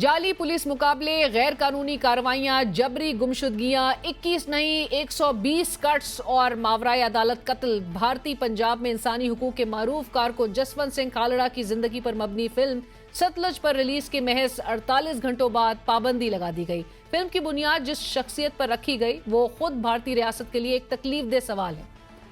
जाली पुलिस मुकाबले, गैर कानूनी कार्रवाइयां, जबरी गुमशुदगियां, 21 नहीं 120 कट्स और मावराए अदालत कत्ल। भारतीय पंजाब में इंसानी हुकूक के मारूफ कारकुन जसवंत सिंह खालड़ा की जिंदगी पर मबनी फिल्म सतलुज पर रिलीज के महज 48 घंटों बाद पाबंदी लगा दी गई। फिल्म की बुनियाद जिस शख्सियत पर रखी गई वो खुद भारतीय रियासत के लिए एक तकलीफदेह सवाल है।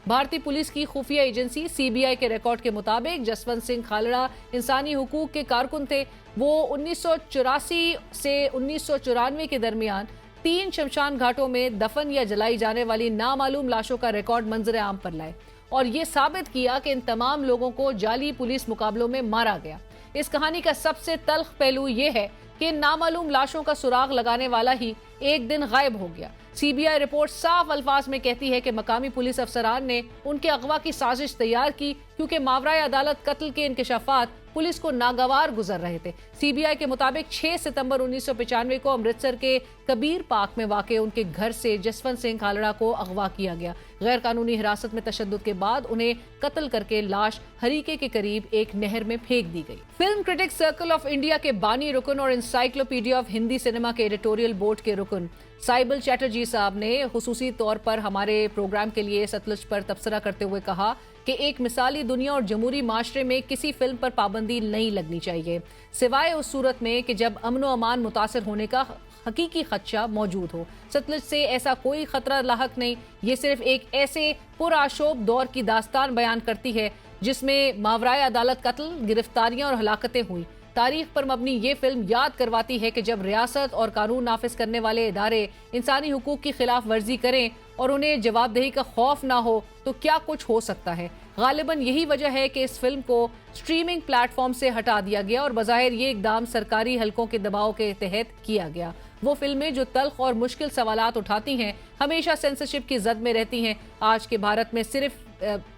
भारतीय पुलिस की खुफिया एजेंसी सीबीआई के रिकॉर्ड के मुताबिक जसवंत सिंह खालड़ा इंसानी हुकूक के कारकुन थे। वो 1984 से 1994 के दरमियान 3 शमशान घाटों में दफन या जलाई जाने वाली नामालूम लाशों का रिकॉर्ड मंजर आम पर लाए और ये साबित किया कि इन तमाम लोगों को जाली पुलिस मुकाबलों में मारा गया। इस कहानी का सबसे तल्ख पहलू ये है कि नामालूम लाशों का सुराग लगाने वाला ही एक दिन गायब हो गया। सीबीआई रिपोर्ट साफ अल्फाज में कहती है कि मकामी पुलिस अफसरान ने उनके अगवा की साजिश तैयार की क्योंकि मावराए अदालत कत्ल के इंकशाफात पुलिस को नागवार गुजर रहे थे। सीबीआई के मुताबिक 6 सितंबर 1995 को अमृतसर के कबीर पार्क में वाक़ उनके घर से जसवंत सिंह खालड़ा को अगवा किया गया। गैर कानूनी हिरासत में तशद्दुद के बाद उन्हें कत्ल करके लाश हरीके के करीब एक नहर में फेंक दी गई। Film critic circle of India के बानी रुकन और इंसाइक्लोपीडिया ऑफ हिंदी सिनेमा के एडिटोरियल बोर्ड के रुकन साइबल चैटर्जी साहब ने खुसूसी तौर पर हमारे प्रोग्राम के लिए सतलुज पर तबसरा करते हुए कहा कि एक मिसाली दुनिया और जमहूरी माशरे में किसी फिल्म पर पाबंदी नहीं लगनी चाहिए सिवाय उस सूरत में कि जब अमन व अमान मुतासर होने का हकीकी खदशा मौजूद हो। सतलुज से ऐसा कोई खतरा लाहक नहीं। ये सिर्फ एक ऐसे पुरआशोब दौर की दास्तान बयान करती है जिसमें मावराए अदालत कत्ल, गिरफ्तारियां और हलाकतें हुई। तारीख पर मबनी ये फिल्म याद करवाती है कि जब रियासत और कानून नाफिज करने वाले इदारे इंसानी हुकूक की खिलाफ वर्जी करें और उन्हें जवाबदेही का खौफ ना हो तो क्या कुछ हो सकता है। गालिबन यही वजह है कि इस फिल्म को स्ट्रीमिंग प्लेटफॉर्म से हटा दिया गया और बज़ाहिर ये इकदाम सरकारी हलकों के दबाव के तहत किया गया। वो फिल्में जो तल्ख और मुश्किल सवालात उठाती हैं हमेशा सेंसरशिप की जद में रहती हैं। आज के भारत में सिर्फ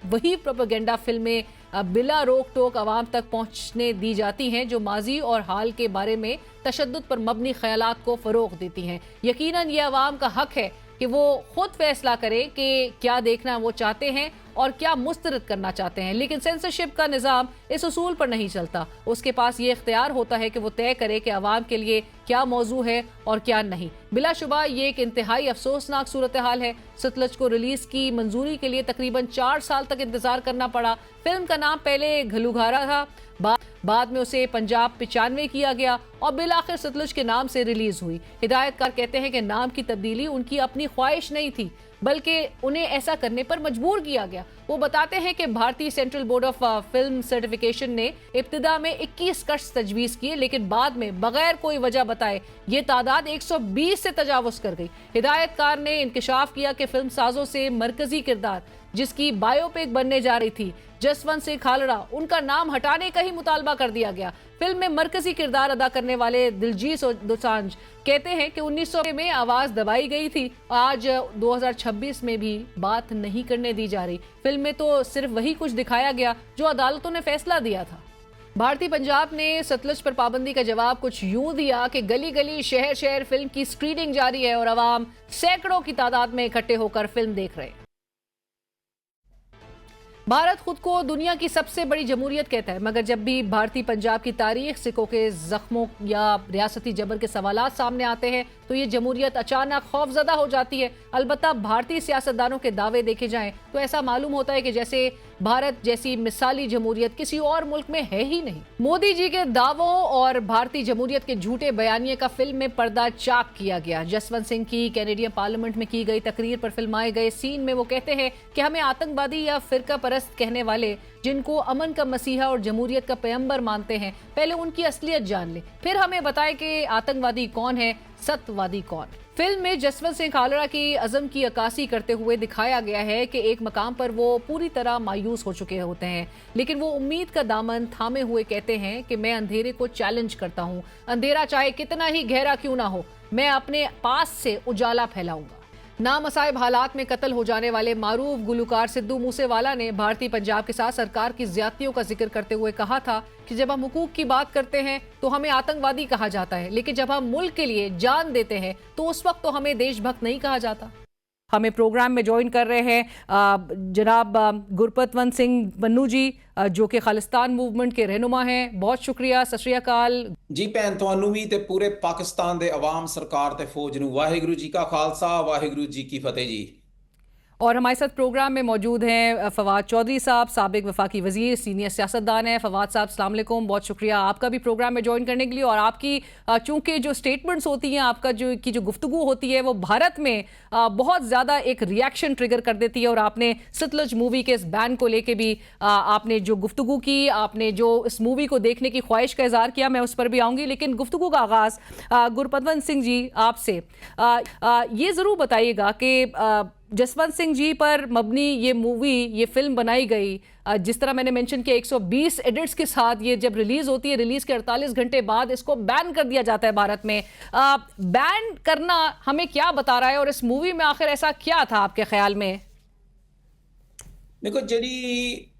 वही प्रोपेगेंडा फिल्में बिला रोक टोक आवाम तक पहुंचने दी जाती हैं जो माजी और हाल के बारे में तशद्दुद पर मबनी ख्यालात को फरोग देती हैं। यकीनन ये आवाम का हक है कि वो खुद फैसला करे कि क्या देखना वो चाहते हैं और क्या मुस्तरद करना चाहते हैं, लेकिन सेंसरशिप का निज़ाम इस उसूल पर नहीं चलता। उसके पास ये इख्तियार होता है कि वो तय करे कि आवाम के लिए क्या मौजू है और क्या नहीं। बिलाशुबा ये एक इंतहाई अफसोसनाक सूरत हाल है। सतलुज को रिलीज की मंजूरी के लिए तकरीबन 4 साल तक इंतजार करना पड़ा। फिल्म का नाम पहले घलूघारा था, बाद में उसे पंजाब 95 किया गया और बिलाखिर सतलुज के नाम से रिलीज हुई। हिदायतकार कहते हैं कि नाम की तब्दीली उनकी अपनी ख्वाहिश नहीं थी बल्कि उन्हें ऐसा करने पर मजबूर किया गया। वो बताते हैं कि भारतीय central board of film certification ने इब्तिदा में 21 कट्स तजवीज किए लेकिन बाद में बगैर कोई वजह बताए ये तादाद 120 से तजावुज कर गई। हिदायतकार ने इंकशाफ किया कि फिल्म साजों से मरकजी किरदार जिसकी बायोपिक बनने जा रही थी जसवंत सिंह खालड़ा, उनका नाम हटाने का ही मुतालबा कर दिया गया। फिल्म में मरकजी किरदार अदा करने वाले दिलजीत दोसांझ कहते हैं कि 1900 में आवाज दबाई गई थी, आज 2026 में भी बात नहीं करने दी जा रही। फिल्म में तो सिर्फ वही कुछ दिखाया गया जो अदालतों ने फैसला दिया था। भारतीय पंजाब ने सतलुज पर पाबंदी का जवाब कुछ यूं दिया कि गली गली शहर शहर फिल्म की स्क्रीनिंग जारी है और अवाम सैकड़ों की तादाद में इकट्ठे होकर फिल्म देख रहे हैं। भारत खुद को दुनिया की सबसे बड़ी जमहूरियत कहता है, मगर जब भी भारतीय पंजाब की तारीख, सिखों के जख्मों या रियासती जबर के सवालात सामने आते हैं तो ये जमहूरियत अचानक खौफजदा हो जाती है। अलबत्ता भारतीय सियासतदानों के दावे देखे जाएं तो ऐसा मालूम होता है कि जैसे भारत जैसी मिसाली जमहूरियत किसी और मुल्क में है ही नहीं। मोदी जी के दावों और भारतीय जमहूरियत के झूठे बयानिए का फिल्म में पर्दा चाक किया गया। जसवंत सिंह की कैनेडियन पार्लियामेंट में की गई तकरीर पर फिल्माए गए सीन में वो कहते हैं कि हमें आतंकवादी या फिरका परस्त कहने वाले जिनको अमन का मसीहा और जमहूरियत का पैगंबर मानते हैं पहले उनकी असलियत जान ले, फिर हमें बताए कि आतंकवादी कौन है, सत्यवादी कौन। फिल्म में जसवंत सिंह खालड़ा की अज़म की अक्कासी करते हुए दिखाया गया है कि एक मकाम पर वो पूरी तरह मायूस हो चुके होते हैं लेकिन वो उम्मीद का दामन थामे हुए कहते हैं कि मैं अंधेरे को चैलेंज करता हूँ, अंधेरा चाहे कितना ही गहरा क्यों ना हो, मैं अपने पास से उजाला फैलाऊंगा। नामसाइब हालात में कत्ल हो जाने वाले मारूफ गुलकार सिद्धू मूसेवाला ने भारतीय पंजाब के साथ सरकार की ज्यादतियों का जिक्र करते हुए कहा था कि जब हम हुकूक की बात करते हैं तो हमें आतंकवादी कहा जाता है, लेकिन जब हम मुल्क के लिए जान देते हैं तो उस वक्त तो हमें देशभक्त नहीं कहा जाता। हमें प्रोग्राम में ज्वाइन कर रहे हैं जनाब गुरपतवंत सिंह बन्नू जी, जो कि खालिस्तान मूवमेंट के रहनुमा हैं। बहुत शुक्रिया, सत श्री अकाल जी भैन, ਤੁਹਾਨੂੰ ਵੀ ਤੇ ਪੂਰੇ ਪਾਕਿਸਤਾਨ ਦੇ ਆਵਾਮ, ਸਰਕਾਰ ਤੇ ਫੌਜ ਨੂੰ ਵਾਹਿਗੁਰੂ ਜੀ ਕਾ ਖਾਲਸਾ, ਵਾਹਿਗੁਰੂ ਜੀ ਕੀ फतेह जी। और हमारे साथ प्रोग्राम में मौजूद हैं फवाद चौधरी साहब, साबिक वफाकी वजीर, सीनियर सियासतदान हैं। फवाद साहब अस्सलाम वालेकुम, बहुत शुक्रिया आपका भी प्रोग्राम में ज्वाइन करने के लिए। और आपकी चूंकि जो स्टेटमेंट्स होती हैं, आपका जो गुफ्तगू होती है, वो भारत में बहुत ज़्यादा एक रिएक्शन ट्रिगर कर देती है। और आपने सतलुज मूवी के इस बैन को लेके भी आपने जो गुफ्तगू की, आपने जो इस मूवी को देखने की ख्वाहिश का इजहार किया, मैं उस पर भी आऊँगी। लेकिन गुफ्तगू का आगाज़ गुरपतवंत सिंह जी आपसे ये ज़रूर बताइएगा कि जसवंत सिंह जी पर मबनी ये मूवी, ये फिल्म बनाई गई, जिस तरह मैंने मेंशन किया 120 एडिट्स के साथ ये जब रिलीज होती है, रिलीज के 48 घंटे बाद इसको बैन कर दिया जाता है भारत में। बैन करना हमें क्या बता रहा है, और इस मूवी में आखिर ऐसा क्या था आपके ख्याल में? देखो जी,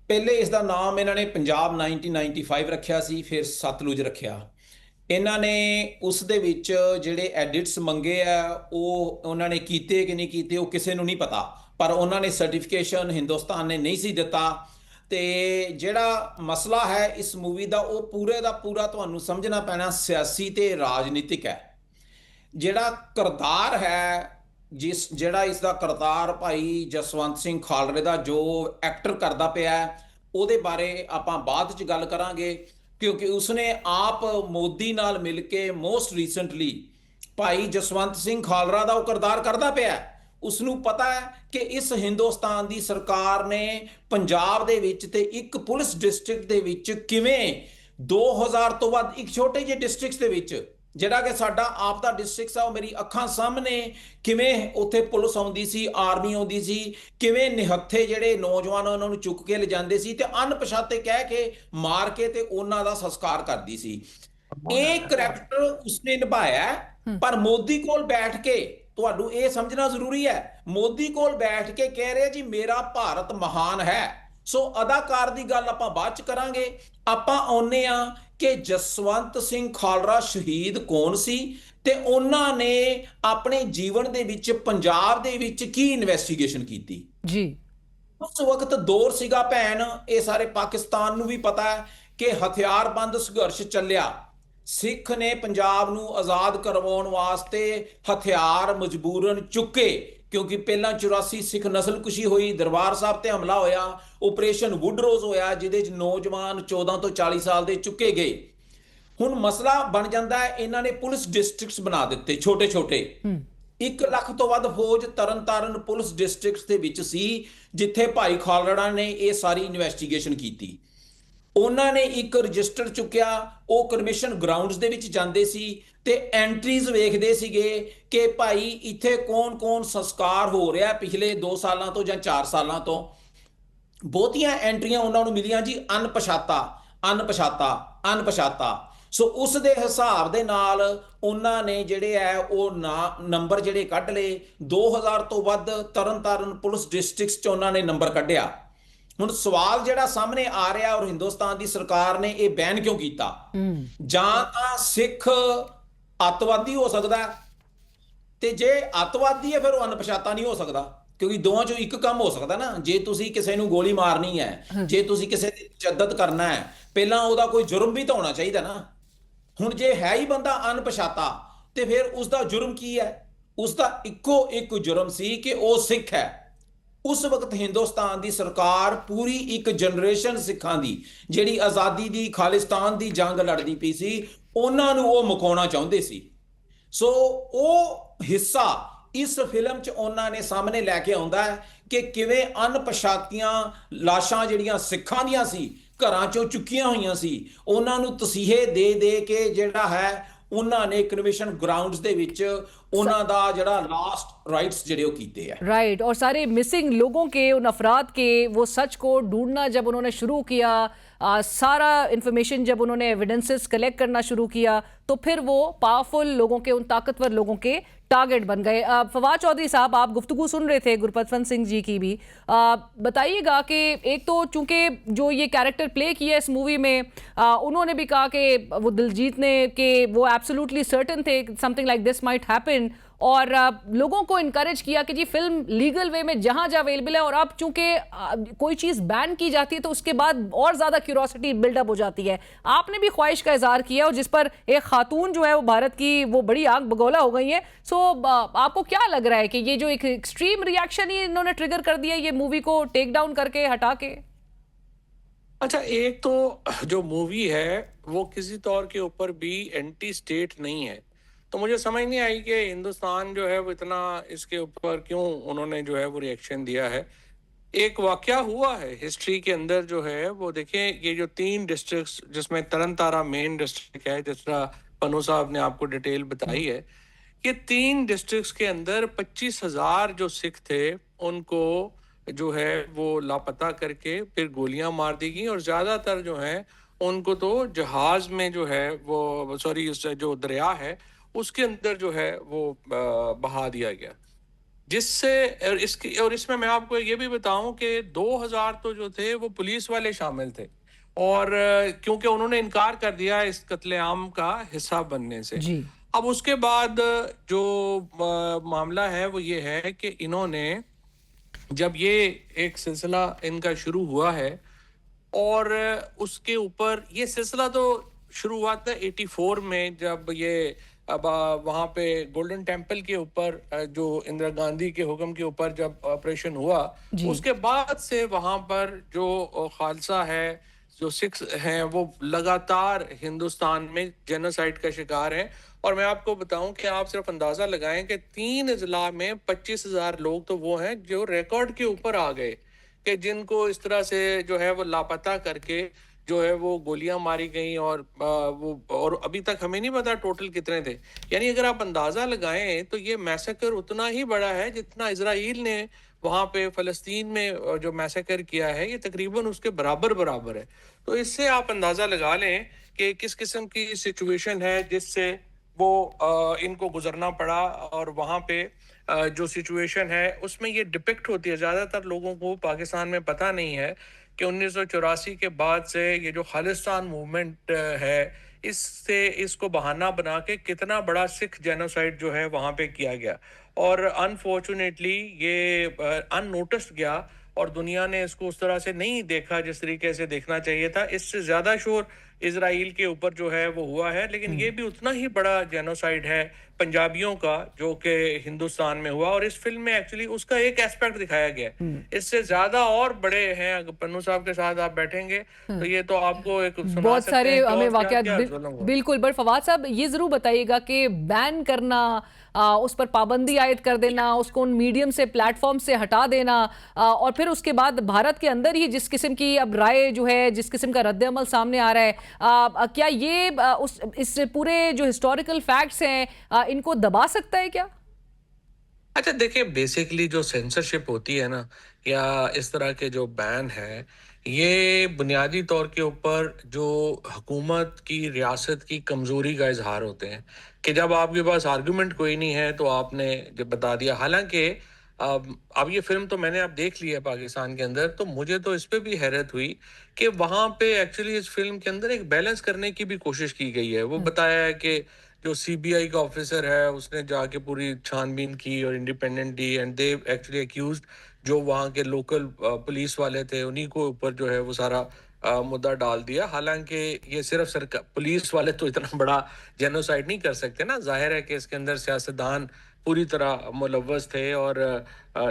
पहले इसका नाम इन्होंने पंजाब 1995 रखा सी, फिर सतलुज रखा। ਇਹਨਾਂ ਨੇ ਉਸ ਦੇ ਵਿੱਚ ਜਿਹੜੇ ਐਡਿਟਸ ਮੰਗੇ ਆ ਉਹ ਉਹਨਾਂ ਨੇ ਕੀਤੇ ਕਿ ਨਹੀਂ ਕੀਤੇ ਉਹ ਕਿਸੇ ਨੂੰ ਨਹੀਂ ਪਤਾ, ਪਰ ਉਹਨਾਂ ਨੇ ਸਰਟੀਫਿਕੇਸ਼ਨ ਹਿੰਦੁਸਤਾਨ ਨੇ ਨਹੀਂ ਸੀ ਦਿੱਤਾ। ਤੇ ਜਿਹੜਾ ਮਸਲਾ ਹੈ ਇਸ ਮੂਵੀ ਦਾ, ਉਹ ਪੂਰੇ ਦਾ ਪੂਰਾ ਤੁਹਾਨੂੰ ਸਮਝਣਾ ਪੈਣਾ ਸਿਆਸੀ ਤੇ ਰਾਜਨੀਤਿਕ ਹੈ। ਜਿਹੜਾ ਕਿਰਦਾਰ ਹੈ, ਜਿਹੜਾ ਇਸ ਦਾ ਕਿਰਦਾਰ ਭਾਈ ਜਸਵੰਤ ਸਿੰਘ ਖਾਲੜੇ ਦਾ ਜੋ ਐਕਟਰ ਕਰਦਾ ਪਿਆ, ਉਹਦੇ ਬਾਰੇ ਆਪਾਂ ਬਾਅਦ 'ਚ ਗੱਲ ਕਰਾਂਗੇ, ਕਿਉਂਕਿ ਉਸਨੇ ਆਪ ਮੋਦੀ ਨਾਲ ਮਿਲ ਕੇ ਮੋਸਟ ਰੀਸੈਂਟਲੀ ਭਾਈ ਜਸਵੰਤ ਸਿੰਘ ਖਾਲੜਾ ਦਾ ਉਹ ਕਿਰਦਾਰ ਕਰਦਾ ਪਿਆ। ਉਸਨੂੰ ਪਤਾ ਹੈ ਕਿ ਇਸ ਹਿੰਦੁਸਤਾਨ ਦੀ ਸਰਕਾਰ ਨੇ ਪੰਜਾਬ ਦੇ ਵਿੱਚ ਤੇ ਇੱਕ ਪੁਲਿਸ ਡਿਸਟ੍ਰਿਕਟ ਦੇ ਵਿੱਚ ਕਿਵੇਂ 2000 ਤੋਂ ਵੱਧ ਇੱਕ ਛੋਟੇ ਜਿਹੇ ਡਿਸਟ੍ਰਿਕਟਸ ਦੇ ਵਿੱਚ, ਜਿਹੜਾ ਕਿ ਸਾਡਾ ਆਪ ਦਾ ਡਿਸਟ੍ਰਿਕਟ ਆ, ਉਹ ਮੇਰੀ ਅੱਖਾਂ ਸਾਹਮਣੇ ਕਿਵੇਂ ਉੱਥੇ ਪੁਲਿਸ ਆਉਂਦੀ ਸੀ, ਆਰਮੀ ਆਉਂਦੀ ਸੀ, ਕਿਵੇਂ ਨਿਹੱਥੇ ਜਿਹੜੇ ਨੌਜਵਾਨ ਉਹਨਾਂ ਨੂੰ ਚੁੱਕ ਕੇ ਲਿਜਾਂਦੇ ਸੀ ਤੇ ਅਣਪਛਾਤੇ ਕਹਿ ਕੇ ਮਾਰ ਕੇ ਤੇ ਉਹਨਾਂ ਦਾ ਸੰਸਕਾਰ ਕਰਦੀ ਸੀ। ਇਹ ਕਰੈਕਟਰ ਉਸਨੇ ਨਿਭਾਇਆ। ਪਰ ਮੋਦੀ ਕੋਲ ਬੈਠ ਕੇ, ਤੁਹਾਨੂੰ ਇਹ ਸਮਝਣਾ ਜ਼ਰੂਰੀ ਹੈ, ਮੋਦੀ ਕੋਲ ਬੈਠ ਕੇ ਕਹਿ ਰਿਹਾ ਜੀ ਮੇਰਾ ਭਾਰਤ ਮਹਾਨ ਹੈ। ਸੋ ਅਦਾਕਾਰ ਦੀ ਗੱਲ ਆਪਾਂ ਬਾਅਦ ਚ ਕਰਾਂਗੇ। ਆਪਾਂ ਆਉਨੇ ਆ ਕਿ ਜਸਵੰਤ ਸਿੰਘ ਖਾਲੜਾ ਸ਼ਹੀਦ ਕੌਣ ਸੀ ਤੇ ਉਹਨਾਂ ਨੇ ਆਪਣੇ ਜੀਵਨ ਦੇ ਵਿੱਚ ਪੰਜਾਬ ਦੇ ਵਿੱਚ ਕੀ ਇਨਵੈਸਟੀਗੇਸ਼ਨ ਕੀਤੀ ਜੀ। ਉਸ ਵਕਤ ਦੌਰ ਸੀਗਾ ਭੈਣ, ਇਹ ਸਾਰੇ ਪਾਕਿਸਤਾਨ ਨੂੰ ਵੀ ਪਤਾ ਹੈ ਕਿ ਹਥਿਆਰਬੰਦ ਸੰਘਰਸ਼ ਚੱਲਿਆ। ਸਿੱਖ ਨੇ ਪੰਜਾਬ ਨੂੰ ਆਜ਼ਾਦ ਕਰਵਾਉਣ ਵਾਸਤੇ ਹਥਿਆਰ ਮਜਬੂਰਨ ਚੁੱਕੇ, ਕਿਉਂਕਿ ਪਹਿਲਾਂ 84 ਸਿੱਖ ਨਸਲਕੁਸ਼ੀ ਹੋਈ, ਦਰਬਾਰ ਸਾਹਿਬ ਤੇ ਹਮਲਾ ਹੋਇਆ, ਆਪਰੇਸ਼ਨ ਵੁੱਡਰੋਜ਼ ਹੋਇਆ, ਜਿਹਦੇ 'ਚ ਨੌਜਵਾਨ 14 ਤੋਂ 40 ਸਾਲ ਦੇ ਚੁੱਕੇ ਗਏ। ਹੁਣ ਮਸਲਾ ਬਣ ਜਾਂਦਾ ਹੈ, ਇਹਨਾਂ ਨੇ ਪੁਲਿਸ ਡਿਸਟ੍ਰਿਕਟਸ ਬਣਾ ਦਿੱਤੇ ਛੋਟੇ ਛੋਟੇ। 1 ਲੱਖ ਤੋਂ ਵੱਧ ਫੌਜ ਤਰਨਤਾਰਨ ਪੁਲਿਸ ਡਿਸਟ੍ਰਿਕਟਸ ਦੇ ਵਿੱਚ ਸੀ, ਜਿੱਥੇ ਭਾਈ ਖਾਲੜਾ ਨੇ ਇਹ ਸਾਰੀ ਇਨਵੈਸਟੀਗੇਸ਼ਨ ਕੀਤੀ। ਉਹਨਾਂ ਨੇ ਇੱਕ ਰਜਿਸਟਰ ਚੁੱਕਿਆ, ਉਹ ਕਮਿਸ਼ਨ ਗਰਾਊਂਡਸ ਦੇ ਵਿੱਚ ਜਾਂਦੇ ਸੀ ਤੇ ਐਂਟਰੀਜ਼ ਵੇਖਦੇ ਸੀਗੇ ਕਿ ਭਾਈ ਇੱਥੇ ਕੌਣ-ਕੌਣ ਸੰਸਕਾਰ ਹੋ ਰਿਹਾ ਪਿਛਲੇ 2 ਸਾਲਾਂ ਤੋਂ ਜਾਂ 4 ਸਾਲਾਂ ਤੋਂ। ਬਹੁਤੀਆਂ ਐਂਟਰੀਆਂ ਉਹਨਾਂ ਨੂੰ ਮਿਲੀਆਂ ਜੀ ਅਣਪਛਾਤਾ। ਸੋ ਉਸ ਦੇ ਹਿਸਾਬ ਦੇ ਨਾਲ ਉਹਨਾਂ ਨੇ ਜਿਹੜੇ ਹੈ ਉਹ ਨੰਬਰ ਜਿਹੜੇ ਕੱਢ ਲਏ। 2000 ਤੋਂ ਵੱਧ ਤਰਨਤਾਰਨ ਪੁਲਿਸ ਡਿਸਟ੍ਰਿਕਟਸ 'ਚ ਉਹਨਾਂ ਨੇ ਨੰਬਰ ਕੱਢਿਆ। ਹੁਣ ਸਵਾਲ ਜਿਹੜਾ ਸਾਹਮਣੇ ਆ ਰਿਹਾ, ਔਰ ਹਿੰਦੁਸਤਾਨ ਦੀ ਸਰਕਾਰ ਨੇ ਇਹ ਬੈਨ ਕਿਉਂ ਕੀਤਾ? ਜਾਂ ਤਾਂ ਸਿੱਖ ਅੱਤਵਾਦੀ ਹੋ ਸਕਦਾ, ਤੇ ਜੇ ਅੱਤਵਾਦੀ ਹੈ ਫਿਰ ਉਹ ਅਣਪਛਾਤਾ ਨਹੀਂ ਹੋ ਸਕਦਾ, ਕਿਉਂਕਿ ਦੋਵਾਂ ਚੋਂ ਇੱਕ ਕੰਮ ਹੋ ਸਕਦਾ ਨਾ। ਜੇ ਤੁਸੀਂ ਕਿਸੇ ਨੂੰ ਗੋਲੀ ਮਾਰਨੀ ਹੈ, ਜੇ ਤੁਸੀਂ ਕਿਸੇ ਦੀ ਤਸ਼ੱਦਦ ਕਰਨਾ ਹੈ, ਪਹਿਲਾਂ ਉਹਦਾ ਕੋਈ ਜੁਰਮ ਵੀ ਤਾਂ ਹੋਣਾ ਚਾਹੀਦਾ ਨਾ। ਹੁਣ ਜੇ ਹੈ ਹੀ ਬੰਦਾ ਅਣਪਛਾਤਾ ਤੇ ਫਿਰ ਉਸਦਾ ਜੁਰਮ ਕੀ ਹੈ? ਉਸਦਾ ਇੱਕੋ ਇੱਕ ਜੁਰਮ ਸੀ ਕਿ ਉਹ ਸਿੱਖ ਹੈ। ਉਸ ਵਕਤ ਹਿੰਦੁਸਤਾਨ ਦੀ ਸਰਕਾਰ ਪੂਰੀ ਇੱਕ ਜਨਰੇਸ਼ਨ ਸਿੱਖਾਂ ਦੀ ਜਿਹੜੀ ਆਜ਼ਾਦੀ ਦੀ, ਖਾਲਿਸਤਾਨ ਦੀ ਜੰਗ ਲੜਦੀ ਪਈ ਸੀ, ਉਹਨਾਂ ਨੂੰ ਉਹ ਮੁਕਾਉਣਾ ਚਾਹੁੰਦੇ ਸੀ। ਸੋ ਉਹ ਹਿੱਸਾ ਇਸ ਫਿਲਮ 'ਚ ਉਹਨਾਂ ਨੇ ਸਾਹਮਣੇ ਲੈ ਕੇ ਆਉਂਦਾ ਹੈ ਕਿ ਕਿਵੇਂ ਅਣਪਛਾਤੀਆਂ ਲਾਸ਼ਾਂ ਜਿਹੜੀਆਂ ਸਿੱਖਾਂ ਦੀਆਂ ਸੀ, ਘਰਾਂ 'ਚੋਂ ਚੁੱਕੀਆਂ ਹੋਈਆਂ ਸੀ, ਉਹਨਾਂ ਨੂੰ ਤਸੀਹੇ ਦੇ ਕੇ ਜਿਹੜਾ ਹੈ ਉਹਨਾਂ ਨੇ ਕਨਵੈਨਸ਼ਨ ग्राउंड्स ਦੇ ਵਿੱਚ ਉਹਨਾਂ ਦਾ ਜਿਹੜਾ लास्ट राइट्स ਜਿਹੜੇ ਉਹ ਕੀਤੇ हैं। राइट, और सारे मिसिंग लोगों के, उन अफराद के वो सच को ढूंढना जब उन्होंने शुरू किया, सारा इंफॉर्मेशन जब उन्होंने एविडेंसेस कलेक्ट करना शुरू किया, तो फिर वो पावरफुल लोगों के, उन ताकतवर लोगों के टारगेट बन गए। फवाद चौधरी साहब, आप गुफ्तगू सुन रहे थे गुरपतवंत सिंह जी की भी, बताइएगा कि एक तो चूंकि जो ये कैरेक्टर प्ले किया इस मूवी में, उन्होंने भी कहा कि वो दिलजीत ने, कि वो एब्सोल्युटली सर्टेन थे something like this might happen, और लोगों को इनकरेज किया कि जी फिल्म लीगल वे में जहां जहां अवेलेबल है। और अब चूंकि कोई चीज बैन की जाती है तो उसके बाद और ज्यादा क्यूरोसिटी बिल्डअप हो जाती है। आपने भी ख्वाहिश का इजहार किया, और जिस पर एक खातून जो है वो भारत की वो बड़ी आग बगौला हो गई है। सो आपको क्या लग रहा है कि ये जो एक एक्सट्रीम रिएक्शन ही इन्होंने ट्रिगर कर दिया ये मूवी को टेक डाउन करके, हटा के? अच्छा, एक तो जो मूवी है वो किसी तौर के ऊपर भी एंटी स्टेट नहीं है, तो मुझे समझ नहीं आई कि हिंदुस्तान जो है वो इतना इसके ऊपर क्यों उन्होंने जो है वो रिएक्शन दिया है। एक वाकया हुआ है हिस्ट्री के अंदर जो है वो, देखें, ये जो 3 डिस्ट्रिक्ट्स जिसमें तरन तारा मेन डिस्ट्रिक्ट है, जिस तरह पन्नू साहब ने आपको डिटेल बताई है, ये 3 डिस्ट्रिक्ट्स के अंदर 25,000 जो सिख थे उनको जो है वो लापता करके फिर गोलियां मार दी गई, और ज्यादातर जो है उनको तो जहाज में जो है वो, सॉरी, उस जो दरिया है उसके अंदर जो है वो बहा दिया गया। जिससे और इसमें मैं आपको ये भी बताऊं कि 2000 तो जो थे वो पुलिस वाले शामिल थे, और क्योंकि उन्होंने इनकार कर दिया इस कत्लेआम का हिस्सा बनने से। जी। अब उसके बाद जो मामला है वो ये है कि इन्होंने, जब ये एक सिलसिला इनका शुरू हुआ है, और उसके ऊपर ये सिलसिला तो शुरू हुआ था 84 में, जब ये अब वहाँ पे गोल्डन टेम्पल के ऊपर जो इंदिरा गांधी के हुक्म के ऊपर जब ऑपरेशन हुआ, उसके बाद से वहाँ पर जो खालसा है, जो सिख हैं, वो लगातार हिंदुस्तान में जेनोसाइड का शिकार हैं। और मैं आपको बताऊं कि आप सिर्फ अंदाजा लगाएं कि 3 अजला में 25,000 लोग तो वो हैं जो रिकॉर्ड के ऊपर आ गए, कि जिनको इस तरह से जो है वो लापता करके जो है वो गोलियां मारी गई, और अभी तक हमें नहीं पता टोटल कितने थे। यानी अगर आप अंदाजा लगाएं तो ये मैसेकर उतना ही बड़ा है जितना इजराइल ने वहां पे फलस्तीन में जो मैसेकर किया है, ये तकरीबन उसके बराबर बराबर है। तो इससे आप अंदाजा लगा लें कि किस किस्म की सिचुएशन है जिससे वो इनको गुजरना पड़ा। और वहां पे जो सिचुएशन है उसमें ये डिपिक्ट होती है। ज्यादातर लोगों को पाकिस्तान में पता नहीं है कि 1984 के बाद से ये जो खालिस्तान मूवमेंट है, इससे इसको बहाना बना के कितना बड़ा सिख जेनोसाइड जो है वहां पे किया गया, और अनफॉर्चुनेटली ये अननोटिस्ड गया, और दुनिया ने इसको उस तरह से नहीं देखा जिस तरीके से देखना चाहिए था। इससे ज्यादा शोर इजराइल के ऊपर जो है वो हुआ है, लेकिन ये भी उतना ही बड़ा जेनोसाइड है पंजाबियों का जो कि हिंदुस्तान में हुआ, और इस फिल्म में एक्चुअली उसका एक एस्पेक्ट दिखाया गया है। इससे ज्यादा और बड़े हैं। अगर पन्नू साहब के साथ आप बैठेंगे तो ये तो आपको एक सुना बहुत सकते सारे हैं कि हमें और क्या वाकयात क्या जुल्म हुआ। बिल्कुल। बट फवाद साहब, ये जरूर बताइएगा कि बैन करना, उस पर पाबंदी आयद कर देना, उसको उन मीडियम से, प्लेटफॉर्म से हटा देना, और फिर उसके बाद भारत के अंदर ही जिस किस्म की अब राय जो है, जिस किस्म का रद्द अमल सामने आ रहा है, क्या ये इस पूरे जो हिस्टोरिकल फैक्ट्स हैं इनको दबा सकता है क्या? अच्छा, देखिए, बेसिकली जो सेंसरशिप होती है ना, या इस तरह के जो बैन है, ये बुनियादी तौर के ऊपर जो हुकूमत की, रियासत की कमजोरी का इजहार होते हैं, कि जब आपके पास आर्गुमेंट कोई नहीं है तो आपने जब बता दिया। हालांकि अब ये फिल्म तो मैंने अब देख ली है पाकिस्तान के अंदर, तो मुझे तो इस पे भी हैरत हुई कि वहां पे एक्चुअली इस फिल्म के अंदर एक बैलेंस करने की भी कोशिश की गई है। वो बताया है कि जो सीबीआई का ऑफिसर है उसने जाके पूरी छानबीन की और independent the, and they actually accused जो वहाँ के लोकल पुलिस वाले थे उन्हीं को ऊपर जो है वो सारा मुद्दा डाल दिया। हालांकि ये सिर्फ सरकार, पुलिस वाले तो इतना बड़ा जेनोसाइड नहीं कर सकते ना। जाहिर है कि इसके अंदर सियासतदान पूरी तरह मुलव्वस थे, और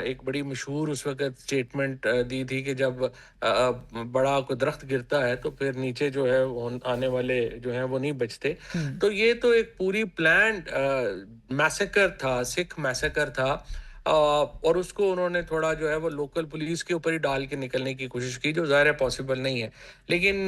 एक बड़ी मशहूर उस वक्त स्टेटमेंट दी थी कि जब बड़ा कोई दरख्त गिरता है तो फिर नीचे जो है आने वाले जो है वो नहीं बचते। तो ये तो एक पूरी प्लान्ड मैसेकर था, सिख मैसेकर था, और उसको उन्होंने थोड़ा जो है वो लोकल पुलिस के ऊपर ही डाल के निकलने की कोशिश की, जो ज़ाहिर है पॉसिबल नहीं है। लेकिन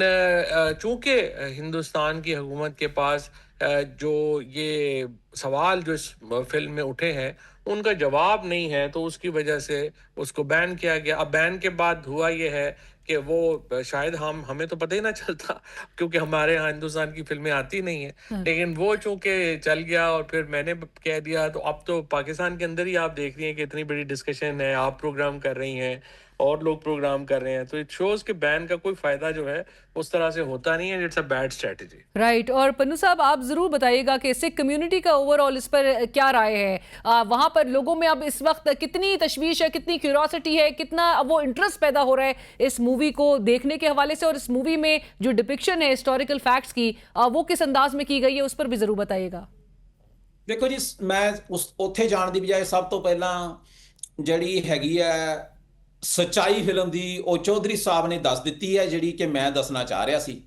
चूंकि हिंदुस्तान की हुकूमत के पास जो ये सवाल जो इस फिल्म में उठे हैं उनका जवाब नहीं है, तो उसकी वजह से उसको बैन किया गया। अब बैन के बाद हुआ ये है कि वो शायद हमें तो पता ही ना चलता, क्योंकि हमारे यहाँ हिंदुस्तान की फिल्में आती नहीं है, लेकिन वो चूंकि चल गया और फिर मैंने कह दिया, तो अब तो पाकिस्तान के अंदर ही आप देख रही हैं कि इतनी बड़ी डिस्कशन है, आप प्रोग्राम कर रही हैं और लोग प्रोग्राम कर रहे हैं, तो इट शोज कि बैन का कोई फायदा जो है उस तरह से होता नहीं है। It's a bad strategy. Right. और पन्नू साहब, आप जरूर बताइएगा कि सिख कम्युनिटी का ओवरऑल इस पर क्या राय है? वहां पर लोगों में अब इस वक्त कितनी तशवीश है, कितनी क्यूरियोसिटी है, कितना वो इंटरेस्ट पैदा हो रहा है इस मूवी को देखने के हवाले से, और इस मूवी में जो डिपिक्शन है हिस्टोरिकल फैक्ट्स की वो किस अंदाज में की गई है, उस पर भी जरूर बताइएगा। ਦੇਖੋ ਜੀ, ਮੈਂ ਉੱਥੇ ਜਾਣ ਦੀ ਬਜਾਏ ਸਭ ਤੋਂ ਪਹਿਲਾਂ ਜਿਹੜੀ ਹੈਗੀ ਹੈ ਸੱਚਾਈ ਫਿਲਮ ਦੀ, ਉਹ ਚੌਧਰੀ ਸਾਹਿਬ ਨੇ ਦੱਸ ਦਿੱਤੀ ਹੈ, ਜਿਹੜੀ ਕਿ ਮੈਂ ਦੱਸਣਾ ਚਾਹ ਰਿਹਾ ਸੀ।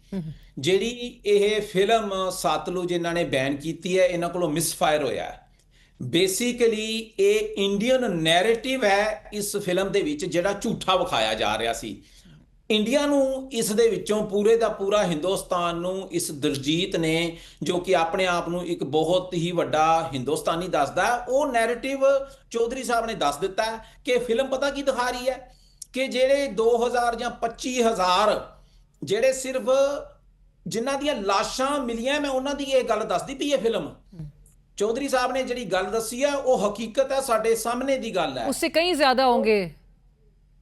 ਜਿਹੜੀ ਇਹ ਫਿਲਮ ਸਤਲੁਜ ਇਹਨਾਂ ਨੇ ਬੈਨ ਕੀਤੀ ਹੈ, ਇਹਨਾਂ ਕੋਲੋਂ ਮਿਸਫਾਇਰ ਹੋਇਆ ਹੈ। ਬੇਸਿਕਲੀ ਇਹ ਇੰਡੀਅਨ ਨੈਰੇਟਿਵ ਹੈ ਇਸ ਫਿਲਮ ਦੇ ਵਿੱਚ, ਜਿਹੜਾ ਝੂਠਾ ਵਿਖਾਇਆ ਜਾ ਰਿਹਾ ਸੀ ਇੰਡੀਆ ਨੂੰ। ਇਸ ਦੇ ਵਿੱਚੋਂ ਪੂਰੇ ਦਾ ਪੂਰਾ ਹਿੰਦੁਸਤਾਨ ਨੂੰ ਇਸ ਦਿਲਜੀਤ ਨੇ, ਜੋ ਕਿ ਆਪਣੇ ਆਪ ਨੂੰ ਇੱਕ ਬਹੁਤ ਹੀ ਵੱਡਾ ਹਿੰਦੁਸਤਾਨੀ ਦੱਸਦਾ, ਉਹ ਨੈਰੇਟਿਵ ਚੌਧਰੀ ਸਾਹਿਬ ਨੇ ਦੱਸ ਦਿੱਤਾ ਕਿ ਫਿਲਮ ਪਤਾ ਕੀ ਦਿਖਾ ਰਹੀ ਹੈ ਕਿ ਜਿਹੜੇ 2000 ਜਾਂ 25000 ਜਿਹੜੇ ਸਿਰਫ ਜਿਨ੍ਹਾਂ ਦੀਆਂ ਲਾਸ਼ਾਂ ਮਿਲੀਆਂ, ਮੈਂ ਉਹਨਾਂ ਦੀ ਇਹ ਗੱਲ ਦੱਸਦੀ ਪਈ ਹੈ ਫਿਲਮ। ਚੌਧਰੀ ਸਾਹਿਬ ਨੇ ਜਿਹੜੀ ਗੱਲ ਦੱਸੀ ਹੈ ਉਹ ਹਕੀਕਤ ਹੈ, ਸਾਡੇ ਸਾਹਮਣੇ ਦੀ ਗੱਲ ਹੈ। उससे कहीं ज्यादा होंगे।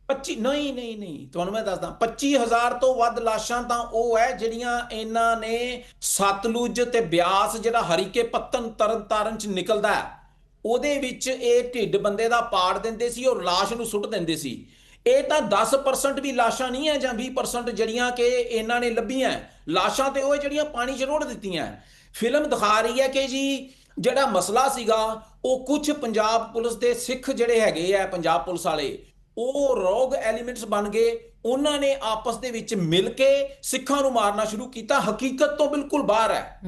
25 ਨਹੀਂ ਤੁਹਾਨੂੰ ਮੈਂ ਦੱਸਦਾ, 25000 ਤੋਂ ਵੱਧ ਲਾਸ਼ਾਂ ਤਾਂ ਉਹ ਹੈ ਜਿਹੜੀਆਂ ਇਹਨਾਂ ਨੇ ਸਤਲੁਜ ਤੇ ਬਿਆਸ, ਜਿਹੜਾ ਹਰੀਕੇ ਪੱਤਨ ਤਰਨਤਾਰਨ ਚ ਨਿਕਲਦਾ ਹੈ, ਉਹਦੇ ਵਿੱਚ ਇਹ ਢਿੱਡ ਬੰਦੇ ਦਾ ਪਾੜ ਦਿੰਦੇ ਸੀ ਔਰ ਲਾਸ਼ ਨੂੰ ਸੁੱਟ ਦਿੰਦੇ ਸੀ। ਇਹ ਤਾਂ 10% ਵੀ ਲਾਸ਼ਾਂ ਨਹੀਂ ਹੈ ਜਾਂ 20% ਜਿਹੜੀਆਂ ਕਿ ਇਹਨਾਂ ਨੇ ਲੱਭੀਆਂ ਲਾਸ਼ਾਂ, ਤੇ ਉਹ ਜਿਹੜੀਆਂ ਪਾਣੀ 'ਚ ਰੋੜ ਦਿੱਤੀਆਂ। ਫਿਲਮ ਦਿਖਾ ਰਹੀ ਹੈ ਕਿ ਜੀ ਜਿਹੜਾ ਮਸਲਾ ਸੀਗਾ, ਉਹ ਕੁਝ ਪੰਜਾਬ ਪੁਲਿਸ ਦੇ ਸਿੱਖ ਜਿਹੜੇ ਹੈਗੇ ਆ, ਪੰਜਾਬ ਪੁਲਿਸ ਵਾਲੇ, ਉਹ ਰੋਗ ਐਲੀਮੈਂਟਸ ਬਣ ਗਏ। ਉਹਨਾਂ ਨੇ ਆਪਸ ਦੇ ਵਿੱਚ ਮਿਲ ਕੇ ਸਿੱਖਾਂ ਨੂੰ ਮਾਰਨਾ ਸ਼ੁਰੂ ਕੀਤਾ। ਹਕੀਕਤ ਤੋਂ ਬਿਲਕੁਲ ਬਾਹਰ ਹੈ।